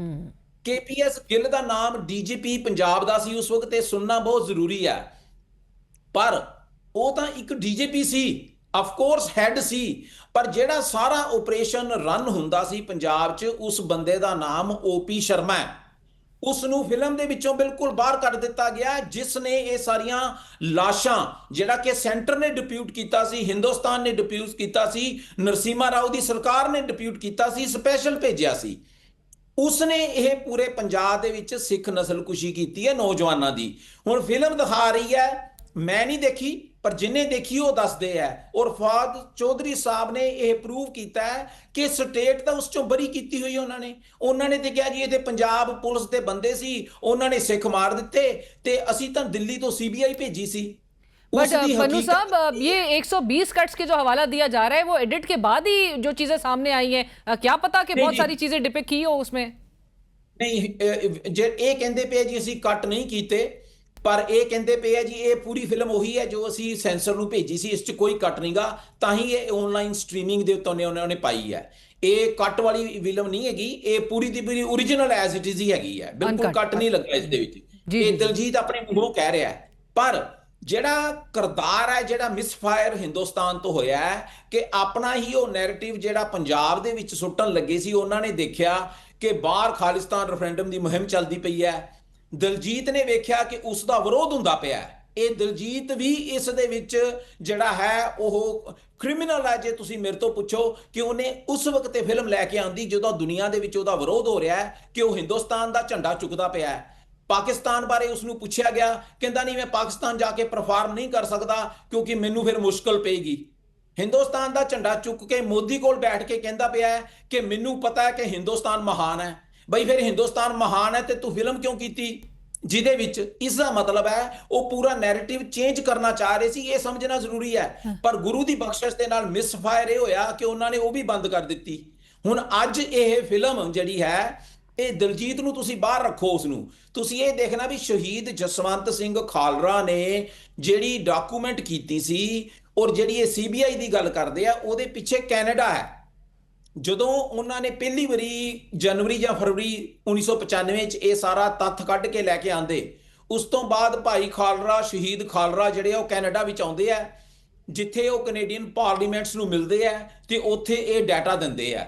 KPS ਗਿੱਲ ਦਾ ਨਾਮ DGP ਪੰਜਾਬ ਦਾ ਸੀ ਉਸ ਵਕਤ, ਇਹ ਸੁਣਨਾ ਬਹੁਤ ਜ਼ਰੂਰੀ ਹੈ। ਪਰ ਉਹ ਤਾਂ ਇੱਕ DGP ਸੀ, ਅਫਕੋਰਸ ਹੈਡ ਸੀ, ਪਰ ਜਿਹੜਾ ਸਾਰਾ ਆਪਰੇਸ਼ਨ ਰਨ ਹੁੰਦਾ ਸੀ ਪੰਜਾਬ 'ਚ, ਉਸ ਬੰਦੇ ਦਾ ਨਾਮ OP ਸ਼ਰਮਾ ਹੈ। ਉਸ ਨੂੰ ਫਿਲਮ ਦੇ ਵਿੱਚੋਂ ਬਿਲਕੁਲ ਬਾਹਰ ਕੱਢ ਦਿੱਤਾ ਗਿਆ, ਜਿਸ ਨੇ ਇਹ ਸਾਰੀਆਂ ਲਾਸ਼ਾਂ, ਜਿਹੜਾ ਕਿ ਸੈਂਟਰ ਨੇ ਡਿਪਿਊਟ ਕੀਤਾ ਸੀ, ਹਿੰਦੁਸਤਾਨ ਨੇ ਡਿਪਿਊਟ ਕੀਤਾ ਸੀ, ਨਰਸਿਮਹਾ ਰਾਓ ਦੀ ਸਰਕਾਰ ਨੇ ਡਿਪਿਊਟ ਕੀਤਾ ਸੀ, ਸਪੈਸ਼ਲ ਭੇਜਿਆ ਸੀ। ਉਸਨੇ ਇਹ ਪੂਰੇ ਪੰਜਾਬ ਦੇ ਵਿੱਚ ਸਿੱਖ ਨਸਲਕੁਸ਼ੀ ਕੀਤੀ ਹੈ ਨੌਜਵਾਨਾਂ ਦੀ। ਹੁਣ ਫਿਲਮ ਦਿਖਾ ਰਹੀ ਹੈ, ਮੈਂ ਨਹੀਂ ਦੇਖੀ, ਪਰ ਜਿੰਨੇ ਦੇਖੀ ਉਹ ਦੱਸਦੇ ਹੈ। ਔਰ ਫਾਦ ਚੌਧਰੀ ਸਾਹਿਬ ਨੇ ਇਹ ਪ੍ਰੂਵ ਕੀਤਾ ਹੈ ਕਿ ਸਟੇਟ ਤਾਂ ਉਸ ਚੋਂ ਬਰੀ ਕੀਤੀ ਹੋਈ ਉਹਨਾਂ ਨੇ ਤੇ ਕਿਹਾ ਜੀ ਇਹ ਤੇ ਪੰਜਾਬ ਪੁਲਿਸ ਦੇ ਬੰਦੇ ਸੀ, ਉਹਨਾਂ ਨੇ ਸਿੱਖ ਮਾਰ ਦਿੱਤੇ, ਤੇ ਅਸੀਂ ਤਾਂ ਦਿੱਲੀ ਤੋਂ CBI ਭੇਜੀ ਸੀ। बट पन्नू साहब, ये 120 कट्स के जो हवाला दिया जा रहा है वो एडिट के बाद ही जो चीजें सामने आई हैं, क्या पता कि बहुत सारी चीजें डिपिक्ट की हो उसमें। नहीं, ਇਹ ਕਹਿੰਦੇ ਪਏ ਜੀ ਅਸੀਂ ਕੱਟ ਨਹੀਂ ਕੀਤੇ, ਪਰ ਇਹ ਕਹਿੰਦੇ ਪਏ ਆ ਜੀ ਇਹ ਪੂਰੀ ਫਿਲਮ ਉਹੀ ਹੈ ਜੋ ਅਸੀਂ ਸੈਂਸਰ ਨੂੰ ਭੇਜੀ ਸੀ, ਇਸ 'ਚ ਕੋਈ ਕੱਟ ਨਹੀਂਗਾ, ਤਾਂ ਹੀ ਇਹ ਆਨਲਾਈਨ ਸਟ੍ਰੀਮਿੰਗ ਦੇ ਉੱਤੇ ਉਹਨਾਂ ਨੇ ਪਾਈ ਹੈ। ਇਹ ਕੱਟ ਵਾਲੀ ਫਿਲਮ ਨਹੀਂ ਹੈਗੀ, ਇਹ ਪੂਰੀ ਦੀ ਪੂਰੀ ਓਰੀਜਨਲ ਐਜ਼ ਇਟ ਇਜ਼ ਹੀ ਹੈਗੀ ਹੈ, ਬਿਲਕੁਲ ਕੱਟ ਨਹੀਂ ਲੱਗਾ ਇਸ ਦੇ ਵਿੱਚ। ਇਹ ਦਿਲਜੀਤ ਆਪਣੇ ਮੂੰਹੋਂ ਕਹਿ ਰਿਹਾ ਹੈ। ਪਰ ਜਿਹੜਾ ਕਿਰਦਾਰ ਹੈ, ਜਿਹੜਾ ਮਿਸਫਾਇਰ ਹਿੰਦੁਸਤਾਨ ਤੋਂ ਹੋਇਆ ਹੈ, ਕਿ ਆਪਣਾ ਹੀ ਉਹ ਨੈਰੇਟਿਵ ਜਿਹੜਾ ਪੰਜਾਬ ਦੇ ਵਿੱਚ ਸੁੱਟਣ ਲੱਗੇ ਸੀ, ਉਹਨਾਂ ਨੇ ਦੇਖਿਆ ਕਿ ਬਾਹਰ ਖਾਲਿਸਤਾਨ ਰੈਫਰੈਂਡਮ ਦੀ ਮੁਹਿੰਮ ਚੱਲਦੀ ਪਈ ਹੈ। ਦਿਲਜੀਤ ਨੇ ਵੇਖਿਆ ਕਿ ਉਸ ਦਾ ਵਿਰੋਧ ਹੁੰਦਾ ਪਿਆ। ਇਹ ਦਿਲਜੀਤ ਵੀ ਇਸ ਦੇ ਵਿੱਚ ਜਿਹੜਾ ਹੈ ਉਹ ਕ੍ਰਿਮੀਨਲ ਹੈ। ਜੇ ਤੁਸੀਂ ਮੇਰੇ ਤੋਂ ਪੁੱਛੋ ਕਿ ਉਹਨੇ ਉਸ ਵਕਤ ਇਹ ਫਿਲਮ ਲੈ ਕੇ ਆਂਦੀ ਜਦੋਂ ਦੁਨੀਆ ਦੇ ਵਿੱਚ ਉਹਦਾ ਵਿਰੋਧ ਹੋ ਰਿਹਾ ਹੈ, ਕਿ ਉਹ ਹਿੰਦੁਸਤਾਨ ਦਾ ਝੰਡਾ ਚੁੱਕਦਾ ਪਿਆ ਹੈ। ਪਾਕਿਸਤਾਨ ਬਾਰੇ ਉਸ ਨੂੰ ਪੁੱਛਿਆ ਗਿਆ, ਕਹਿੰਦਾ ਨਹੀਂ ਮੈਂ ਪਾਕਿਸਤਾਨ ਜਾ ਕੇ ਪਰਫਾਰਮ ਨਹੀਂ ਕਰ ਸਕਦਾ ਕਿਉਂਕਿ ਮੈਨੂੰ ਫਿਰ ਮੁਸ਼ਕਲ ਪਏਗੀ। ਹਿੰਦੁਸਤਾਨ ਦਾ ਝੰਡਾ ਚੁੱਕ ਕੇ ਮੋਦੀ ਕੋਲ ਬੈਠ ਕੇ ਕਹਿੰਦਾ ਪਿਆ ਹੈ ਕਿ ਮੈਨੂੰ ਪਤਾ ਹੈ ਕਿ ਹਿੰਦੁਸਤਾਨ ਮਹਾਨ ਹੈ। ਬਈ ਫਿਰ ਹਿੰਦੁਸਤਾਨ ਮਹਾਨ ਹੈ ਤੇ ਤੂੰ ਫਿਲਮ ਕਿਉਂ ਕੀਤੀ ਜਿਹਦੇ ਵਿੱਚ? ਇਸ ਦਾ ਮਤਲਬ ਹੈ ਉਹ ਪੂਰਾ ਨੈਰੇਟਿਵ ਚੇਂਜ ਕਰਨਾ ਚਾਹ ਰਹੇ ਸੀ, ਇਹ ਸਮਝਣਾ ਜ਼ਰੂਰੀ ਹੈ। ਪਰ ਗੁਰੂ ਦੀ ਬਖਸ਼ਿਸ਼ ਦੇ ਨਾਲ ਮਿਸਫਾਇਰ ਇਹ ਹੋਇਆ ਕਿ ਉਹਨਾਂ ਨੇ ਉਹ ਵੀ ਬੰਦ ਕਰ ਦਿੱਤੀ। ਹੁਣ ਅੱਜ ਇਹ ਫਿਲਮ ਜਿਹੜੀ ਹੈ, ਇਹ ਦਿਲਜੀਤ ਨੂੰ ਤੁਸੀਂ ਬਾਹਰ ਰੱਖੋ, ਉਸ ਨੂੰ ਤੁਸੀਂ ਇਹ ਦੇਖਣਾ ਵੀ ਸ਼ਹੀਦ ਜਸਵੰਤ ਸਿੰਘ ਖਾਲੜਾ ਨੇ ਜਿਹੜੀ ਡਾਕੂਮੈਂਟ ਕੀਤੀ ਸੀ, ਔਰ ਜਿਹੜੀ ਇਹ CBI ਦੀ ਗੱਲ ਕਰਦੇ ਆ, ਉਹਦੇ ਪਿੱਛੇ ਕੈਨੇਡਾ ਹੈ। ਜਦੋਂ ਉਹਨਾਂ ਨੇ ਪਹਿਲੀ ਵਾਰੀ ਜਨਵਰੀ ਜਾਂ ਫਰਵਰੀ 1995 ਚ ਇਹ ਸਾਰਾ ਤੱਥ ਕੱਢ ਕੇ ਲੈ ਕੇ ਆਂਦੇ, ਉਸ ਤੋਂ ਬਾਅਦ ਭਾਈ ਖਾਲੜਾ, ਸ਼ਹੀਦ ਖਾਲੜਾ ਜਿਹੜੇ ਉਹ ਕੈਨੇਡਾ ਵਿੱਚ ਆਉਂਦੇ ਆ, ਜਿੱਥੇ ਉਹ ਕੈਨੇਡੀਅਨ ਪਾਰਲੀਮੈਂਟਸ ਨੂੰ ਮਿਲਦੇ ਆ ਤੇ ਉੱਥੇ ਇਹ ਡਾਟਾ ਦਿੰਦੇ ਆ।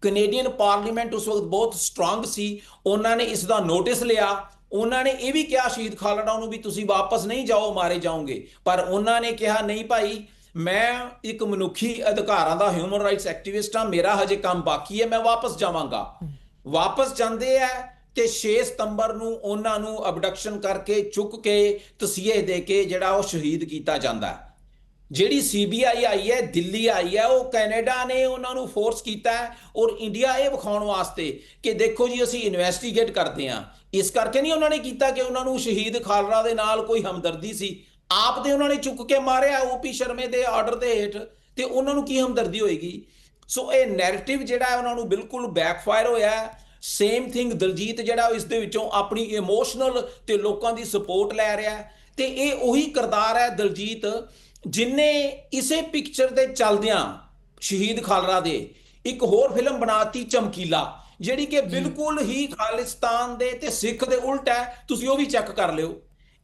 ਕੈਨੇਡੀਅਨ ਪਾਰਲੀਮੈਂਟ ਉਸ ਵਕਤ ਬਹੁਤ ਸਟਰੋਂਗ ਸੀ, ਉਹਨਾਂ ਨੇ ਇਸ ਦਾ ਨੋਟਿਸ ਲਿਆ। ਉਹਨਾਂ ਨੇ ਇਹ ਵੀ ਕਿਹਾ ਸ਼ਹੀਦ ਖਾਲੜਾ ਨੂੰ ਵੀ ਤੁਸੀਂ ਵਾਪਸ ਨਹੀਂ ਜਾਓ, ਮਾਰੇ ਜਾਓਗੇ। ਪਰ ਉਹਨਾਂ ਨੇ ਕਿਹਾ ਨਹੀਂ ਭਾਈ, ਮੈਂ ਇੱਕ ਮਨੁੱਖੀ ਅਧਿਕਾਰਾਂ ਦਾ ਹਿਊਮਨ ਰਾਈਟਸ ਐਕਟਿਵਿਸਟ ਹਾਂ, ਮੇਰਾ ਹਜੇ ਕੰਮ ਬਾਕੀ ਹੈ, ਮੈਂ ਵਾਪਸ ਜਾਵਾਂਗਾ। ਵਾਪਸ ਜਾਂਦੇ ਆ ਤੇ 6 ਸਤੰਬਰ ਨੂੰ ਉਹਨਾਂ ਨੂੰ ਅਬਡਕਸ਼ਨ ਕਰਕੇ ਚੁੱਕ ਕੇ ਤਸੀਹੇ ਦੇ ਕੇ ਜਿਹੜਾ ਉਹ ਸ਼ਹੀਦ ਕੀਤਾ ਜਾਂਦਾ। ਜਿਹੜੀ ਸੀਬੀਆਈ ਆਈ ਹੈ, ਦਿੱਲੀ ਆਈ ਹੈ, ਉਹ ਕੈਨੇਡਾ ਨੇ ਉਹਨਾਂ ਨੂੰ ਫੋਰਸ ਕੀਤਾ ਔਰ ਇੰਡੀਆ ਇਹ ਵਿਖਾਉਣ ਵਾਸਤੇ ਕਿ ਦੇਖੋ ਜੀ ਅਸੀਂ ਇਨਵੈਸਟੀਗੇਟ ਕਰਦੇ ਹਾਂ। ਇਸ ਕਰਕੇ ਨਹੀਂ ਉਹਨਾਂ ਨੇ ਕੀਤਾ ਕਿ ਉਹਨਾਂ ਨੂੰ ਸ਼ਹੀਦ ਖਾਲੜਾ ਦੇ ਨਾਲ ਕੋਈ ਹਮਦਰਦੀ ਸੀ, ਆਪ ਤੇ ਉਹਨਾਂ ਨੇ ਚੁੱਕ ਕੇ ਮਾਰਿਆ ਓਪੀ ਸ਼ਰਮੇ ਦੇ ਆਰਡਰ ਦੇ ਹੇਠ, ਤੇ ਉਹਨਾਂ ਨੂੰ ਕੀ ਹਮਦਰਦੀ ਹੋਏਗੀ। ਸੋ ਇਹ ਨੈਰੇਟਿਵ ਜਿਹੜਾ ਉਹਨਾਂ ਨੂੰ ਬਿਲਕੁਲ ਬੈਕਫਾਇਰ ਹੋਇਆ। ਸੇਮ ਥਿੰਗ ਦਲਜੀਤ ਜਿਹੜਾ ਇਸ ਦੇ ਵਿੱਚੋਂ ਆਪਣੀ ਇਮੋਸ਼ਨਲ ਤੇ ਲੋਕਾਂ ਦੀ ਸਪੋਰਟ ਲੈ ਰਿਹਾ, ਤੇ ਇਹ ਉਹੀ ਕਿਰਦਾਰ ਹੈ ਦਲਜੀਤ ਜਿਨੇ ਇਸੇ ਪਿਕਚਰ ਦੇ ਚੱਲਦਿਆਂ ਸ਼ਹੀਦ ਖਾਲੜਾ ਦੇ ਇੱਕ ਹੋਰ ਫਿਲਮ ਬਣਾਤੀ ਚਮਕੀਲਾ, ਜਿਹੜੀ ਕਿ ਬਿਲਕੁਲ ਹੀ ਖਾਲਿਸਤਾਨ ਦੇ ਤੇ ਸਿੱਖ ਦੇ ਉਲਟ ਹੈ। ਤੁਸੀਂ ਉਹ ਵੀ ਚੈੱਕ ਕਰ ਲਿਓ।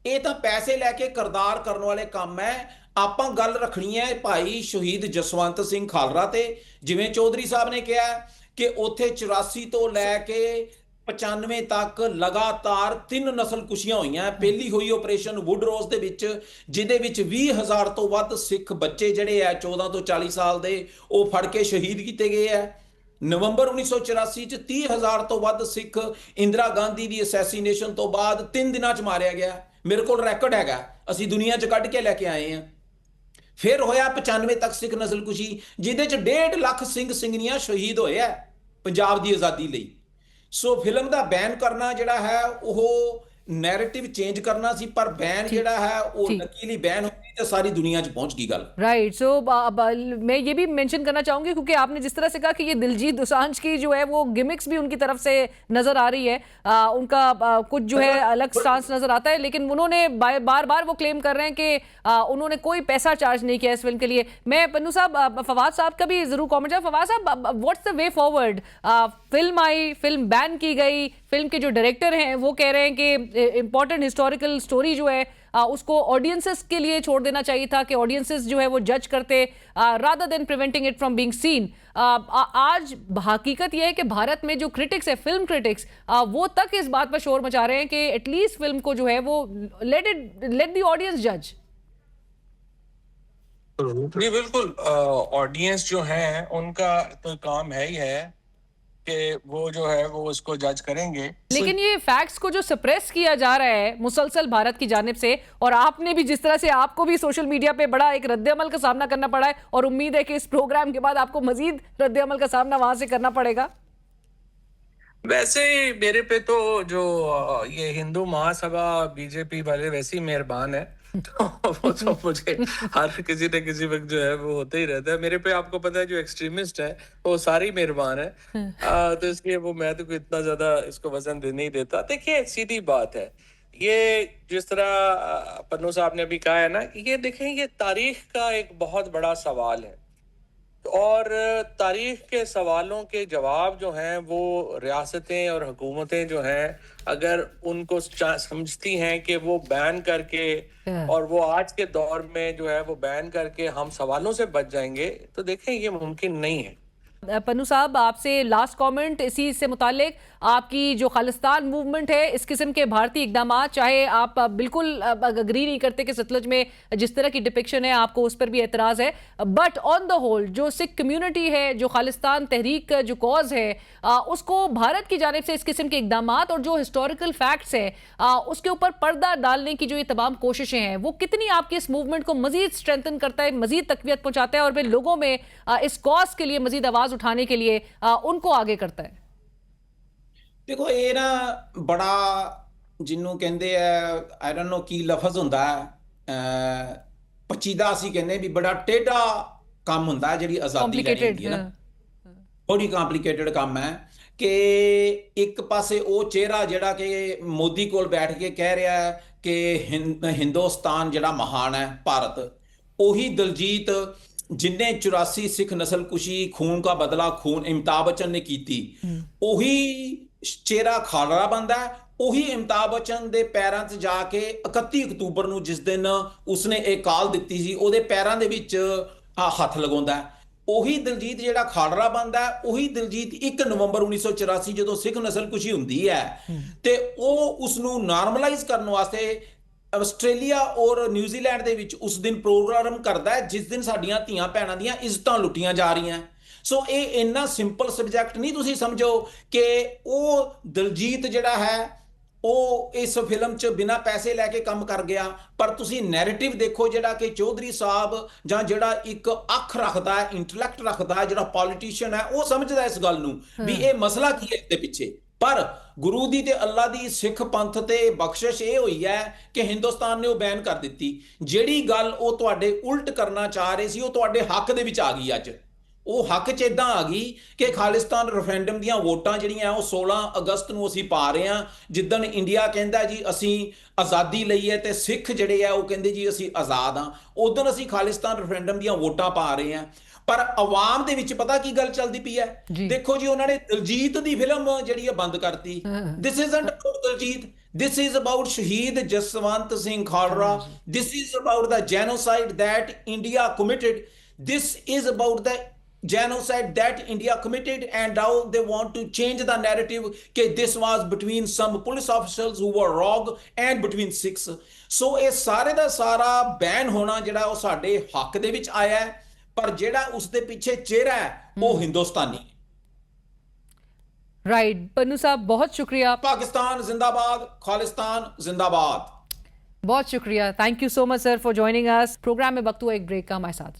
ਇਹ ਤਾਂ ਪੈਸੇ ਲੈ ਕੇ ਕਿਰਦਾਰ ਕਰਨ ਵਾਲੇ ਕੰਮ ਹੈ। ਆਪਾਂ ਗੱਲ ਰੱਖਣੀ ਹੈ ਭਾਈ ਸ਼ਹੀਦ ਜਸਵੰਤ ਸਿੰਘ ਖਾਲੜਾ ਤੇ। ਜਿਵੇਂ ਚੌਧਰੀ ਸਾਹਿਬ ਨੇ ਕਿਹਾ ਕਿ ਉੱਥੇ 84 ਤੋਂ ਲੈ ਕੇ 95 ਤੱਕ ਲਗਾਤਾਰ 3 ਨਸਲਕੁਸ਼ੀਆਂ ਹੋਈਆਂ। ਪਹਿਲੀ ਹੋਈ ਆਪਰੇਸ਼ਨ ਵੁੱਡਰੋਜ਼ ਦੇ ਵਿੱਚ, ਜਿਹਦੇ ਵਿੱਚ 20,000 ਤੋਂ ਵੱਧ ਸਿੱਖ ਬੱਚੇ ਜਿਹੜੇ ਆ 14 ਤੋਂ 40 ਸਾਲ ਦੇ, ਉਹ ਫੜ ਕੇ ਸ਼ਹੀਦ ਕੀਤੇ ਗਏ ਆ। ਨਵੰਬਰ 1984 ਚ 30,000 ਤੋਂ ਵੱਧ ਸਿੱਖ ਇੰਦਰਾ ਗਾਂਧੀ ਦੀ ਅਸੈਸੀਨੇਸ਼ਨ ਤੋਂ ਬਾਅਦ 3 ਦਿਨਾਂ ਚ ਮਾਰਿਆ ਗਿਆ। ਮੇਰੇ ਕੋਲ ਰੈਕੋਰਡ ਹੈਗਾ, ਅਸੀਂ ਦੁਨੀਆ ਚ ਕੱਢ ਕੇ ਲੈ ਕੇ ਆਏ ਆ। ਫਿਰ ਹੋਇਆ 95 ਤੱਕ ਸਿੱਖ ਨਸਲਕੁਸ਼ੀ, ਜਿਹਦੇ ਚ 1.5 ਲੱਖ ਸਿੰਘ ਸਿੰਘਣੀਆਂ ਸ਼ਹੀਦ ਹੋਏ ਆ ਪੰਜਾਬ ਦੀ ਆਜ਼ਾਦੀ ਲਈ। ਸੋ ਫਿਲਮ ਦਾ ਬੈਨ ਕਰਨਾ ਜਿਹੜਾ ਹੈ ਉਹ ਨੈਰੇਟਿਵ ਚੇਂਜ करना सी, पर बैन ਜਿਹੜਾ ਹੈ ਉਹ ਨਕੀਲੀ बैन होगी तो सारी दुनिया च पहुंच गई गल। राइट। सो मैं ये भी मेंशन करना चाहूंगी क्योंकि आपने जिस तरह से कहा कि ये दिलजीत दोसांझ की जो है वो गिमिक्स भी उनकी तरफ से नजर आ रही है, उनका कुछ जो है अलग स्टांस नजर आता है, लेकिन उन्होंने बार बार वो क्लेम कर रहे हैं कि उन्होंने कोई पैसा चार्ज नहीं किया इस फिल्म के लिए। मैं पन्नू साहब, फवाद साहब का भी जरूर कॉमेंट है। फवाद साहब, what's the way forward? Film I, film ban की गई, फिल्म के जो डायरेक्टर हैं वो कह रहे हैं कि इंपॉर्टेंट हिस्टोरिकल स्टोरी जो है उसको ऑडियंसेस के लिए छोड़ देना चाहिए था कि ऑडियंसेस जो है वो जज करते rather than preventing it from being seen. आज हकीकत यह है कि भारत में जो क्रिटिक्स है, फिल्म क्रिटिक्स, वो तक इस बात पर शोर मचा रहे हैं कि एटलीस्ट फिल्म को जो है वो लेट द ऑडियंस जज। जी बिल्कुल, ऑडियंस जो है उनका तो काम है ही है कि वो जो है वो उसको जज करेंगे, लेकिन ये फैक्ट्स को जो सप्रेस किया जा रहा है मुसलसल भारत की जानिब से, और आपने भी जिस तरह से आपको भी सोशल मीडिया पे बड़ा एक रद्द-ए-अमल का सामना करना पड़ा है, और उम्मीद है कि इस प्रोग्राम के बाद आपको मजीद रद्द-ए-अमल का सामना वहां से करना पड़ेगा। वैसे मेरे पे तो जो ये हिंदू महासभा बीजेपी वाले वैसे ही मेहरबान है, तो वो तो मुझे हर किसी न किसी वक्त जो है वो होते ही रहता है। मेरे पे आपको पता है जो एक्सट्रीमिस्ट है वो सारे ही मेहरबान है, तो इसलिए वो मैं तो इतना ज्यादा इसको वजन नहीं देता। देखिए सीधी बात है, ये जिस तरह पन्नू साहब ने अभी कहा है ना, ये देखें ये तारीख का एक बहुत बड़ा सवाल है, और तारीख के सवालों के जवाब जो हैं वो रियासतें और हुकूमतें जो हैं अगर उनको समझती हैं कि वो बैन करके और वो आज के दौर में जो है वो बैन करके हम सवालों से बच जाएंगे, तो देखें ये मुमकिन नहीं है। पन्नू साहब, आपसे लास्ट कमेंट इसी से मुतालिक, आपकी जो खालिस्तान मूवमेंट है, इस किस्म के भारतीय इकदाम, चाहे आप बिल्कुल अग्री नहीं करते कि सतलुज में जिस तरह की डिपिक्शन है आपको उस पर भी एतराज़ है, बट ऑन द होल जो सिख कम्युनिटी है, जो खालिस्तान तहरीक का जो कॉज है, उसको भारत की जानिब से इस किस्म के इकदाम और जो हिस्टोरिकल फैक्ट्स है उसके ऊपर पर्दा डालने की जो ये तमाम कोशिशें हैं, वो कितनी आपकी इस मूवमेंट को मजीद स्ट्रेंथन करता है, मजीद तकवीत पहुंचाता है, और फिर लोगों में इस कॉज के लिए मजीद आवाज उठाने के लिए उनको आगे करता है? देखो ये ना बड़ा जिन्हों कहते हैं आई डोंट नो की लफज होंदा है, पचीदा असी कहने भी बड़ा टेढ़ा काम होंदा है, जी आजादी लैनी है ना, बड़ी कॉम्प्लीकेटेड काम है कि एक पासे वो चेहरा जिहड़ा कि मोदी कोल बैठ के कह रहा है कि हिंदुस्तान जिहड़ा महान है भारत, उही दलजीत जिन्हें 84 सिख नस्लकुशी, खून का बदला खून अमिताभ बच्चन ने की, उही चेहरा खालड़ा बनता है, उही अमिताभ बच्चन दे पैरां 'च जाके 31 अक्तूबर ਨੂੰ जिस दिन उसने एक काल ਦਿੱਤੀ ਸੀ ਉਹਦੇ ਪੈਰਾਂ ਦੇ ਵਿੱਚ ਹੱਥ ਲਗਾਉਂਦਾ ਹੈ। ਉਹੀ ਦਿਲਜੀਤ ਜਿਹੜਾ ਖਾਲੜਾ ਬਣਦਾ ਹੈ, ਉਹੀ ਦਿਲਜੀਤ 1 ਨਵੰਬਰ 1984 ਜਦੋਂ ਸਿੱਖ ਨਸਲਕੁਸ਼ੀ ਹੁੰਦੀ ਹੈ ਤੇ ਉਹ ਉਸ ਨੂੰ ਨਾਰਮਲਾਈਜ਼ ਕਰਨ ਵਾਸਤੇ ਆਸਟ੍ਰੇਲੀਆ ਔਰ ਨਿਊਜ਼ੀਲੈਂਡ ਦੇ ਵਿੱਚ ਉਸ ਦਿਨ ਪ੍ਰੋਗਰਾਮ ਕਰਦਾ ਹੈ ਜਿਸ ਦਿਨ ਸਾਡੀਆਂ ਧੀਆਂ ਭੈਣਾਂ ਦੀਆਂ ਇੱਜ਼ਤਾਂ ਲੁੱਟੀਆਂ ਜਾ ਰਹੀਆਂ। ਸੋ ਇਹ ਇੰਨਾ ਸਿੰਪਲ ਸਬਜੈਕਟ ਨਹੀਂ ਤੁਸੀਂ ਸਮਝੋ ਕਿ ਉਹ ਦਲਜੀਤ ਜਿਹੜਾ ਹੈ ਉਹ ਇਸ ਫਿਲਮ 'ਚ ਬਿਨਾਂ ਪੈਸੇ ਲੈ ਕੇ ਕੰਮ ਕਰ ਗਿਆ, ਪਰ ਤੁਸੀਂ ਨੈਰੇਟਿਵ ਦੇਖੋ ਜਿਹੜਾ ਕਿ ਚੌਧਰੀ ਸਾਹਿਬ ਜਾਂ ਜਿਹੜਾ ਇੱਕ ਅੱਖ ਰੱਖਦਾ ਹੈ, ਇੰਟੈਲੈਕਟ ਰੱਖਦਾ ਹੈ, ਜਿਹੜਾ ਪੋਲੀਟੀਸ਼ੀਅਨ ਹੈ, ਉਹ ਸਮਝਦਾ ਇਸ ਗੱਲ ਨੂੰ ਵੀ ਇਹ ਮਸਲਾ ਕੀ ਹੈ ਇਸ ਦੇ ਪਿੱਛੇ। ਪਰ ਗੁਰੂ ਦੀ ਤੇ ਅੱਲਾ ਦੀ ਸਿੱਖ ਪੰਥ ਤੇ ਬਖਸ਼ਿਸ਼ ਇਹ ਹੋਈ ਹੈ ਕਿ ਹਿੰਦੁਸਤਾਨ ਨੇ ਉਹ ਬੈਨ ਕਰ ਦਿੱਤੀ। ਜਿਹੜੀ ਗੱਲ ਉਹ ਤੁਹਾਡੇ ਉਲਟ ਕਰਨਾ ਚਾਹ ਰਹੇ ਸੀ ਉਹ ਤੁਹਾਡੇ ਹੱਕ ਦੇ ਵਿੱਚ ਆ ਗਈ। ਅੱਜ ਉਹ ਹੱਕ 'ਚ ਇਦਾਂ ਆ ਗਈ ਕਿ ਖਾਲਿਸਤਾਨ ਰੈਫਰੈਂਡਮ ਦੀਆਂ ਵੋਟਾਂ ਜਿਹੜੀਆਂ ਉਹ 16 ਅਗਸਤ ਨੂੰ ਅਸੀਂ ਪਾ ਰਹੇ ਹਾਂ, ਜਿੱਦਣ ਇੰਡੀਆ ਕਹਿੰਦਾ ਜੀ ਅਸੀਂ ਆਜ਼ਾਦੀ ਲਈ ਹੈ ਤੇ ਸਿੱਖ ਜਿਹੜੇ ਆ ਉਹ ਕਹਿੰਦੇ ਜੀ ਅਸੀਂ ਆਜ਼ਾਦ ਹਾਂ, ਉਦੋਂ ਅਸੀਂ ਖਾਲਿਸਤਾਨ ਰੈਫਰੈਂਡਮ ਦੀਆਂ ਵੋਟਾਂ ਪਾ ਰਹੇ ਹਾਂ। ਪਰ ਆਵਾਮ ਦੇ ਵਿੱਚ ਪਤਾ ਕੀ ਗੱਲ ਚੱਲਦੀ ਪਈ ਹੈ? ਦੇਖੋ ਜੀ, ਉਹਨਾਂ ਨੇ ਦਿਲਜੀਤ ਦੀ ਫਿਲਮ ਜਿਹੜੀ ਹੈ ਬੰਦ ਕਰਤੀ। This isn't about Diljit, this is about Shaheed Jaswant Singh Khalra, this is about the genocide that India committed, this is about the genocide that India committed, and now they want to change the narrative that this was between some police officers who were wrong and between Sikhs. So ਇਹ ਸਾਰੇ ਦਾ ਸਾਰਾ ban ਹੋਣਾ ਜਿਹੜਾ ਉਹ ਸਾਡੇ ਹੱਕ ਦੇ ਵਿੱਚ ਆਇਆ ਹੈ, ਪਰ ਜਿਹੜਾ ਉਸ ਦੇ ਪਿੱਛੇ ਚਿਹਰਾ ਹੈ ਉਹ ਹਿੰਦੁਸਤਾਨੀ। राइट पन्नू साहब, बहुत शुक्रिया। पाकिस्तान जिंदाबाद, खालिस्तान जिंदाबाद। बहुत शुक्रिया, thank you so much sir for joining us. Program में वक्त हुआ एक ब्रेक का, हमारे साथ